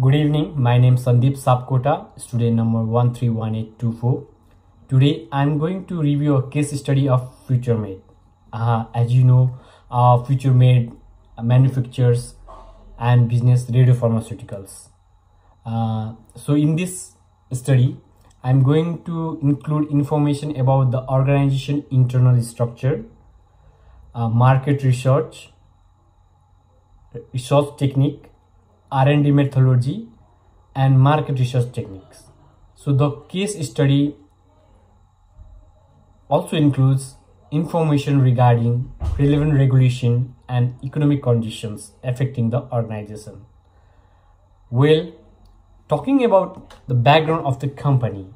Good evening, my name is Sandeep Sapkota, student number 131824. Today I am going to review a case study of FutureMed. As you know, FutureMed manufactures and business radiopharmaceuticals. So in this study, I am going to include information about the organization internal structure, market research technique, R&D methodology, and market research techniques. So the case study also includes information regarding relevant regulation and economic conditions affecting the organization. Well, talking about the background of the company,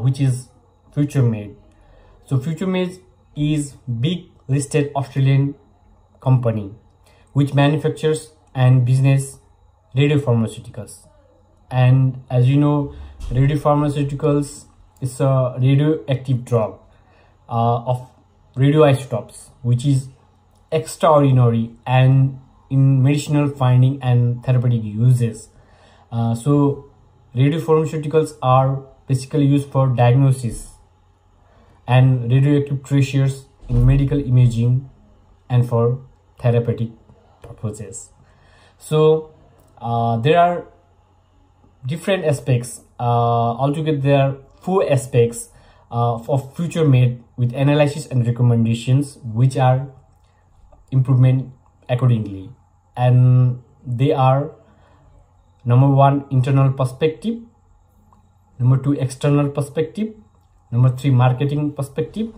which is FutureMed. So FutureMed is big listed Australian company which manufactures and business radiopharmaceuticals. And as you know, radiopharmaceuticals is a radioactive drug of radioisotopes, which is extraordinary and in medicinal finding and therapeutic uses. So radiopharmaceuticals are basically used for diagnosis and radioactive treasures in medical imaging and for therapeutic purposes. So there are different aspects. Altogether there are 4 aspects of FutureMed with analysis and recommendations which are improvement accordingly, and they are: number 1, internal perspective; number 2, external perspective; number 3, marketing perspective;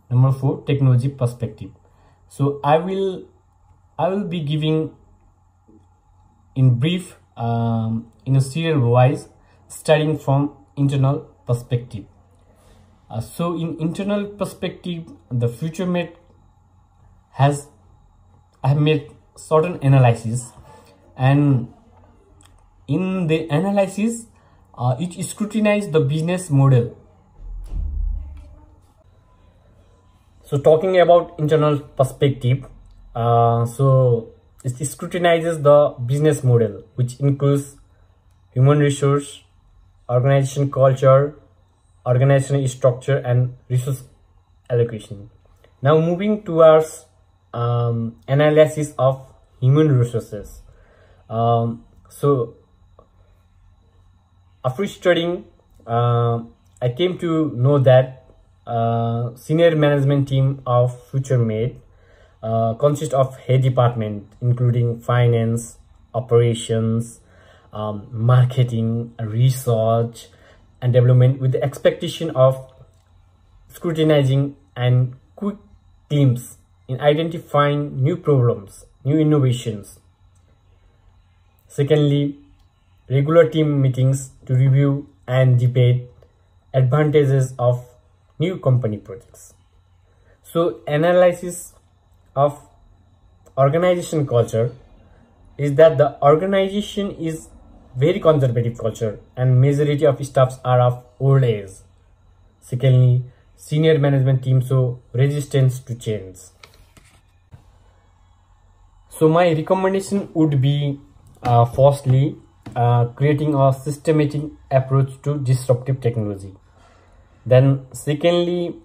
number 4, technology perspective. So I will be giving in brief in a serial wise, starting from internal perspective. So in internal perspective, the FutureMed I have made certain analysis, and in the analysis it scrutinized the business model. So talking about internal perspective, so it scrutinizes the business model, which includes human resource, organization culture, organizational structure, and resource allocation. Now moving towards analysis of human resources. So after studying, I came to know that senior management team of FutureMed consists of head department including finance, operations, marketing, research, and development, with the expectation of scrutinizing and quick glimpse in identifying new problems, new innovations. Secondly, regular team meetings to review and debate advantages of new company projects. So analysis of organization culture is that the organization is very conservative culture and majority of staffs are of old age. Secondly, senior management team show resistance to change. So my recommendation would be firstly, creating a systematic approach to disruptive technology. Then secondly,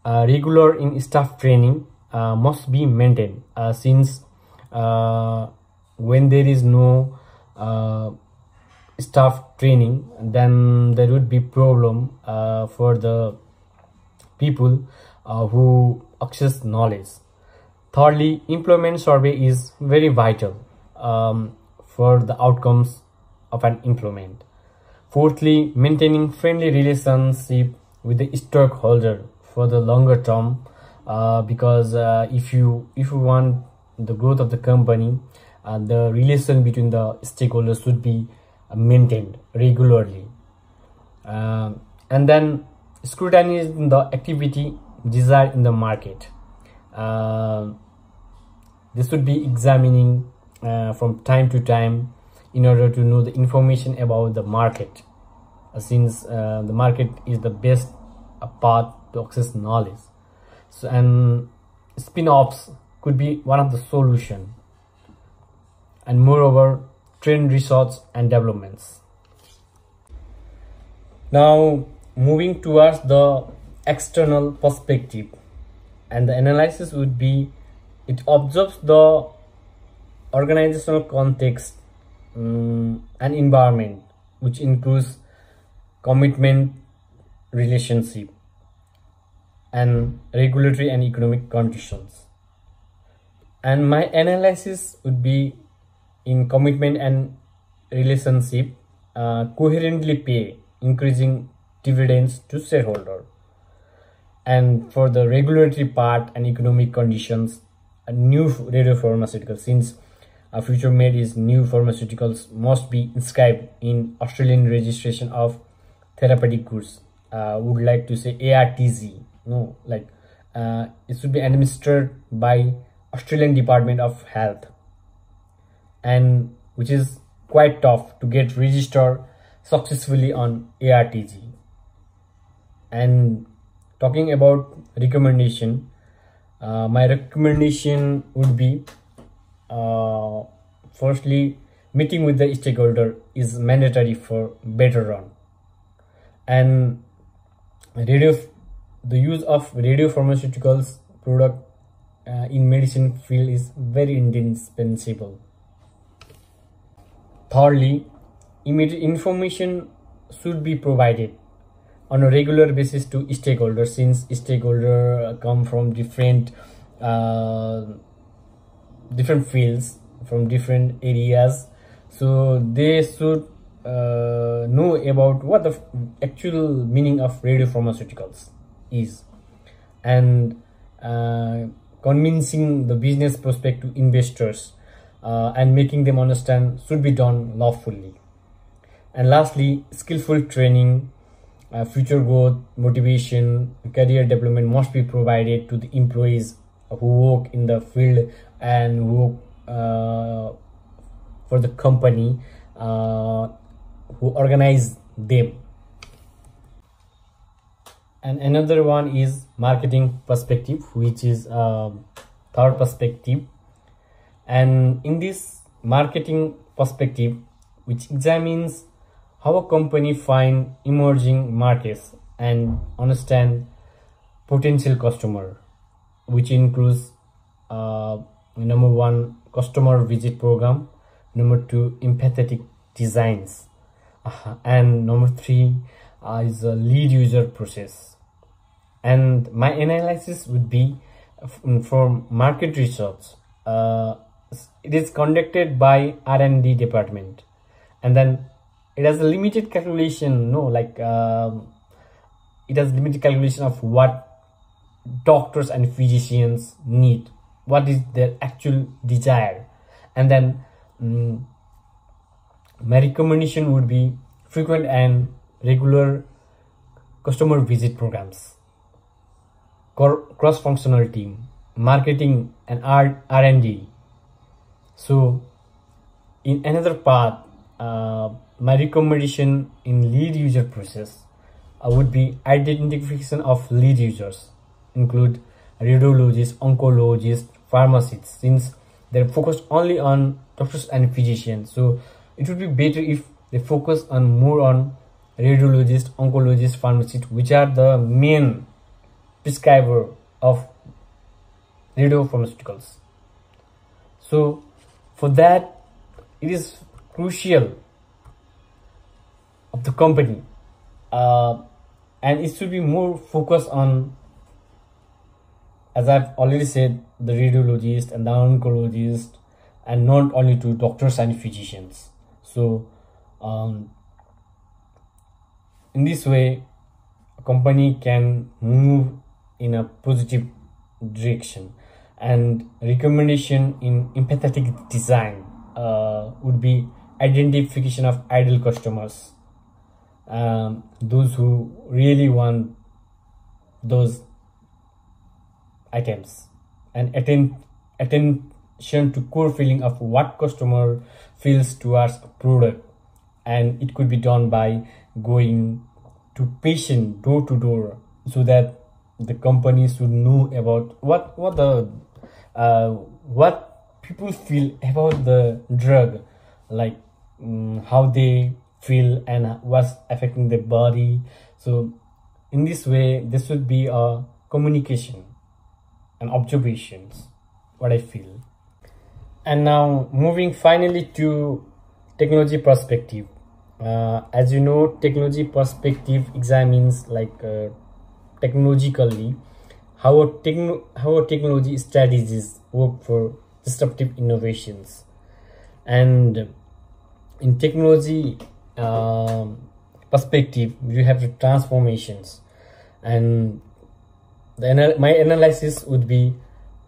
regular in staff training must be maintained, since when there is no staff training, then there would be problem for the people who access knowledge. Thirdly, employment survey is very vital for the outcomes of an employment. Fourthly, maintaining friendly relationship with the stakeholder for the longer term, because if you want the growth of the company, the relation between the stakeholders should be maintained regularly. And then scrutinizing the activity desired in the market. This should be examining from time to time in order to know the information about the market, since the market is the best path to access knowledge. So, and spin-offs could be one of the solution. And moreover, trend research and developments. Now moving towards the external perspective, and the analysis would be it observes the organizational context and environment, which includes commitment, relationship, and regulatory and economic conditions. And my analysis would be in commitment and relationship, coherently pay increasing dividends to shareholder. And for the regulatory part and economic conditions, a new radiopharmaceutical, since FutureMed is new pharmaceuticals, must be inscribed in Australian registration of therapeutic goods. Would like to say ARTG, no, like it should be administered by Australian Department of Health, and which is quite tough to get registered successfully on ARTG. And talking about recommendation, my recommendation would be firstly, meeting with the stakeholder is mandatory for better run. And the use of radiopharmaceuticals product in medicine field is very indispensable. Thirdly, immediate information should be provided on a regular basis to stakeholders, since stakeholders come from different fields, from different areas, so they should know about what the actual meaning of radiopharmaceuticals is. And convincing the business prospect to investors and making them understand should be done lawfully. And lastly, skillful training, future growth, motivation, career development must be provided to the employees who work in the field and work for the company who organize them. And another one is marketing perspective, which is third perspective. And in this marketing perspective, which examines how a company find emerging markets and understand potential customer, which includes number one, customer visit program, number two, empathetic designs, and number three is a lead user process. And my analysis would be from market research. It is conducted by R&D department, and then it has a limited calculation, it has limited calculation of what doctors and physicians need, what is their actual desire. And then my recommendation would be frequent and regular customer visit programs, cross-functional team, marketing and R&D. So in another part, my recommendation in lead user process would be identification of lead users, include radiologists, oncologists, pharmacists, since they're focused only on doctors and physicians. So it would be better if they focus on more on radiologists, oncologists, pharmacists, which are the main prescriber of radiopharmaceuticals. So for that, it is crucial of the company, and it should be more focused on, as I've already said, the radiologist and the oncologist, and not only to doctors and physicians. So in this way, a company can move in a positive direction. And recommendation in empathetic design would be identification of ideal customers, those who really want those items, and attention to core feeling of what customer feels towards a product. And it could be done by going to patient door to door, so that the company should know about what people feel about the drug, like how they feel and what's affecting their body. So in this way, this would be a communication and observations, what I feel. And now moving finally to technology perspective. As you know, technology perspective examines like technologically how a technology strategies work for disruptive innovations. And in technology perspective, you have the transformations, and my analysis would be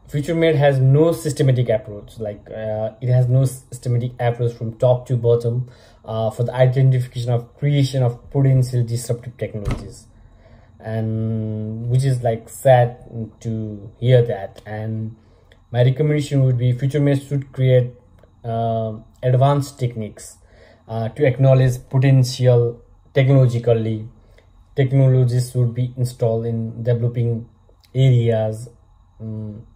FutureMed has no systematic approach, like it has no systematic approach from top to bottom for the identification of creation of potential disruptive technologies, and which is like sad to hear that. And my recommendation would be FutureMed should create advanced techniques to acknowledge potential technologically. Technologies should be installed in developing areas and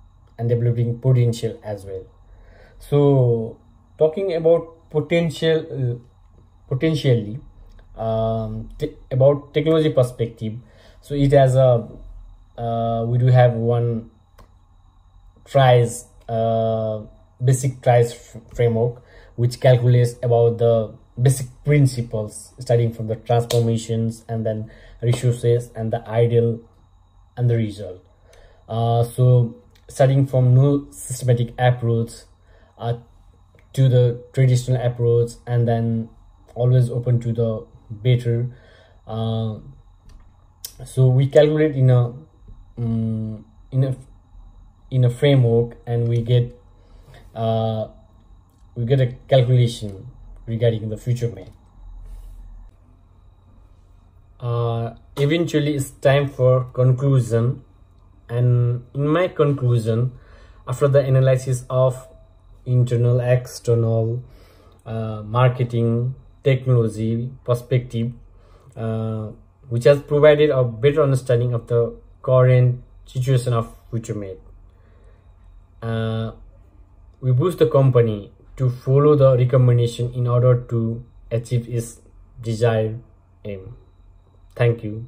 developing potential as well. So talking about potentially about technology perspective, so it has a we do have one tries basic tries framework, which calculates about the basic principles starting from the transformations and then resources and the ideal and the result. So starting from no systematic approach to the traditional approach, and then always open to the better. So we calculate in a framework, and we get a calculation regarding the FutureMed. Eventually it's time for conclusion. And in my conclusion, after the analysis of internal, external, marketing, technology perspective, which has provided a better understanding of the current situation of FutureMed, we push the company to follow the recommendation in order to achieve its desired aim. Thank you.